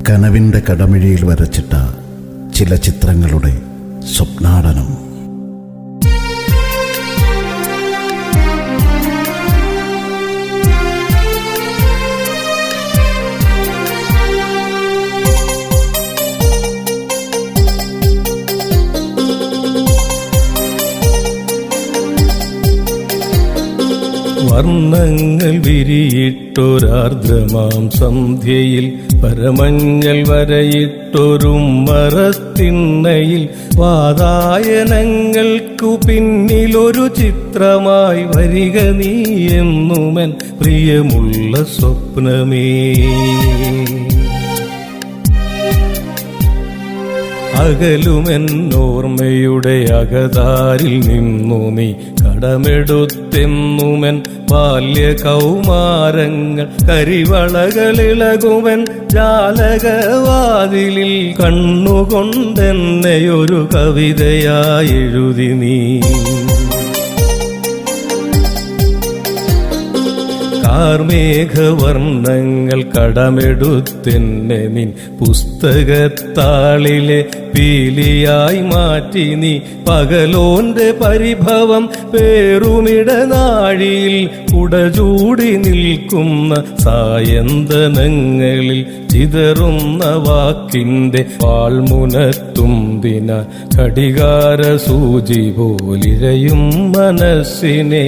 കനവിൻ്റെ കടമിഴിയിൽ വരച്ചിട്ട ചില ചിത്രങ്ങളുടെ സ്വപ്നാടനം. വർണ്ണങ്ങൾ വിരിയിട്ടൊരാർദ്രമാം സന്ധ്യയിൽ പരമഞ്ഞൽ വരയിട്ടൊരു മരത്തിണ്ണയിൽ വാതായനങ്ങൾക്കു പിന്നിലൊരു ചിത്രമായി വരിക നീ എന്നുമൻ പ്രിയമുള്ള സ്വപ്നമേ. അകലുമെന്നോർമ്മയുടെ അകതാരിൽ നിന്നു നീ കടമെടുത്തെന്നുമൻ ബാല്യകൗമാരങ്ങൾ കരിവളകളിളകുമൻ ജാലകവാതിലിൽ കണ്ണുകൊണ്ടെന്നെയൊരു കവിതയായി എഴുതി നീ. കാർമേഘവർണ്ണങ്ങൾ കടമെടുത്തെന്നെ നിൻ പുസ്തകത്താളിലെ പീലിയായി മാറ്റി നീ. പകലോന്റെ പരിഭവം പേറുമിടനാഴിയിൽ കുടചൂടി നിൽക്കുന്ന സായന്തനങ്ങളിൽ ചിതറുന്ന വാക്കിന്റെ വാൾമുനത്തുമ്പിന ഘടികാര സൂചി പോലിഴയും മനസ്സിനെ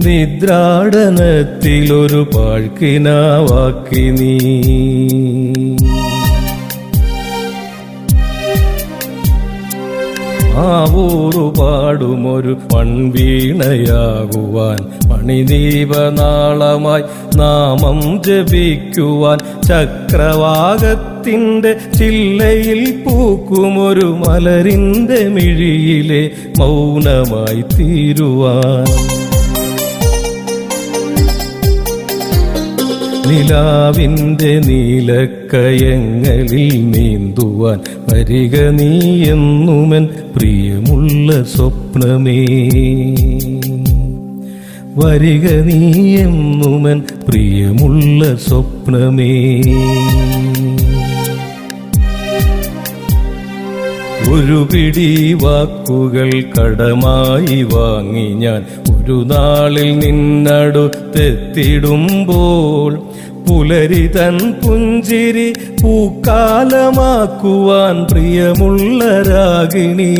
നിദ്രാടനത്തിലൊരു പാഴ്ക്കിനാവാക്കി നീ. ആവൂറു പാടുമൊരു മൺവീണയാകുവാൻ മണിദീപനാളമായി നാമം ജപിക്കുവാൻ ചക്രവാകത്തിന്റെ ചില്ലയിൽ പൂക്കുമൊരു മലരിന്റെ മിഴിയിലെ മൗനമായി തീരുവാൻ. നിലാവിന്റെ നീലക്കയങ്ങളിൽ നീന്തുവാൻ വരിക നീ എന്നുമൻ പ്രിയമുള്ള സ്വപ്നമേ. വരിക നീ എന്നുമൻ പ്രിയമുള്ള സ്വപ്നമേ. ഒരു പിടി വാക്കുകൾ കടമായി വാങ്ങി ഞാൻ ഒരു നാളിൽ നിന്നടുത്തെത്തിടുമ്പോൾ പുലരി തൻ പുഞ്ചിരി പൂക്കാലമാക്കുവാൻ പ്രിയമുള്ള രാഗിണി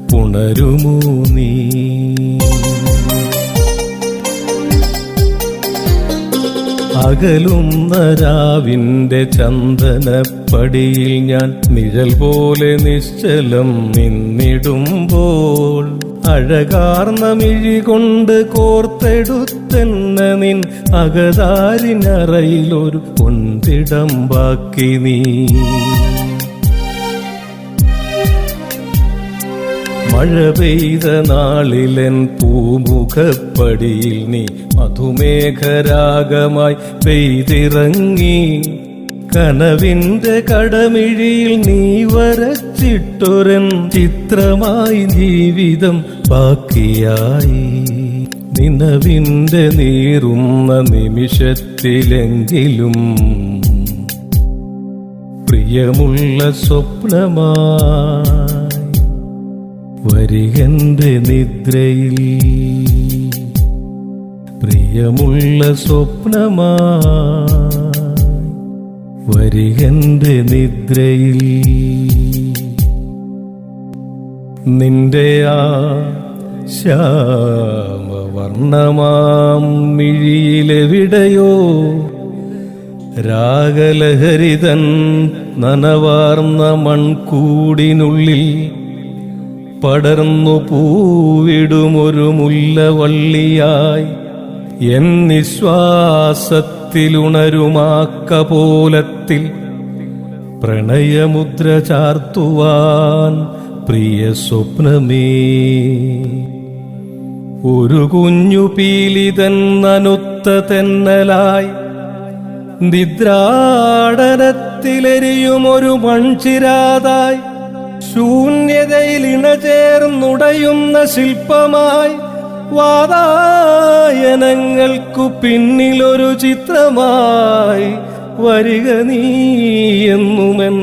പുണരുമോ നീ. അകലുന്ന രാവിന്റെ ചന്ദനപ്പടിയിൽ ഞാൻ നിഴൽ പോലെ നിശ്ചലം നിന്നിടുമ്പോൾ അഴകാർന്ന മിഴി കൊണ്ട് കോർത്തെടുത്തെന്ന നിൻ അകതാരിനറയിലൊരു പൊൻതിടം ബാക്കി നീ. മഴ പെയ്ത നാളിലെൻ പൂമുഖപ്പടിയിൽ നീ മധുമേഘരാഗമായി പെയ്തിറങ്ങി. കനവിന്റെ കടമിഴിയിൽ നീ വരച്ചിട്ടൊരൻ ചിത്രമായി ജീവിതം ബാക്കിയായി. നിലവിന്റെ നീറുന്ന നിമിഷത്തിലെങ്കിലും പ്രിയമുള്ള സ്വപ്നമായി വരികന്റെ നിദ്രയിൽ. പ്രിയമുള്ള സ്വപ്നമായി വരികന്റെ നിദ്രയിൽ. നിന്റെ ആ ശ്യാമവർണ്ണമാം മിഴിയിലെവിടെയോ രാഗലഹരിതൻ നനവാർന്ന മൺകൂടിനുള്ളിൽ പടർന്നു പൂവിടുമൊരു മുല്ലവള്ളിയായി എൻ നിശ്വാസത്തിലുണരുമാക്കപോലത്തിൽ പ്രണയമുദ്ര ചാർത്തുവാൻ പ്രിയ സ്വപ്നമേ. ഒരു കുഞ്ഞു പീലിതൻ നനുത്ത തെന്നലായി നിദ്രാടനത്തിലെരിയുമൊരു മൺചിരാതായി ശൂന്യതയിൽ ഇണചേർന്നുടയുന്ന ശില്പമായി വാതായനങ്ങൾക്കു ചിത്രങ്ങൾക്കു പിന്നിലൊരു ചിത്രമായി വരിക നീ എന്നുമെൻ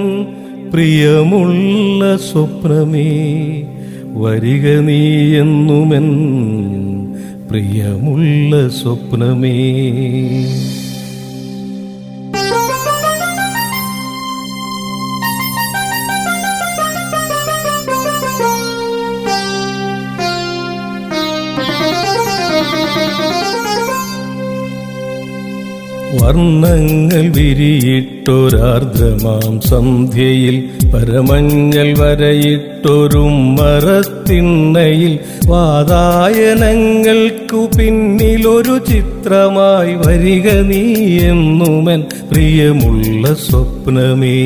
പ്രിയമുള്ള സ്വപ്നമേ, വരിക നീ എന്നുമെൻ പ്രിയമുള്ള സ്വപ്നമേ. വർണ്ണങ്ങൾ വിരിയിട്ടൊരാർദ്രമാം സന്ധ്യയിൽ പരമങ്ങൾ വരയിട്ടൊരു മരത്തിണ്ണയിൽ വാതായനങ്ങൾക്കു പിന്നിലൊരു ചിത്രമായി വരിക നീ എന്നുമെൻ പ്രിയമുള്ള സ്വപ്നമേ.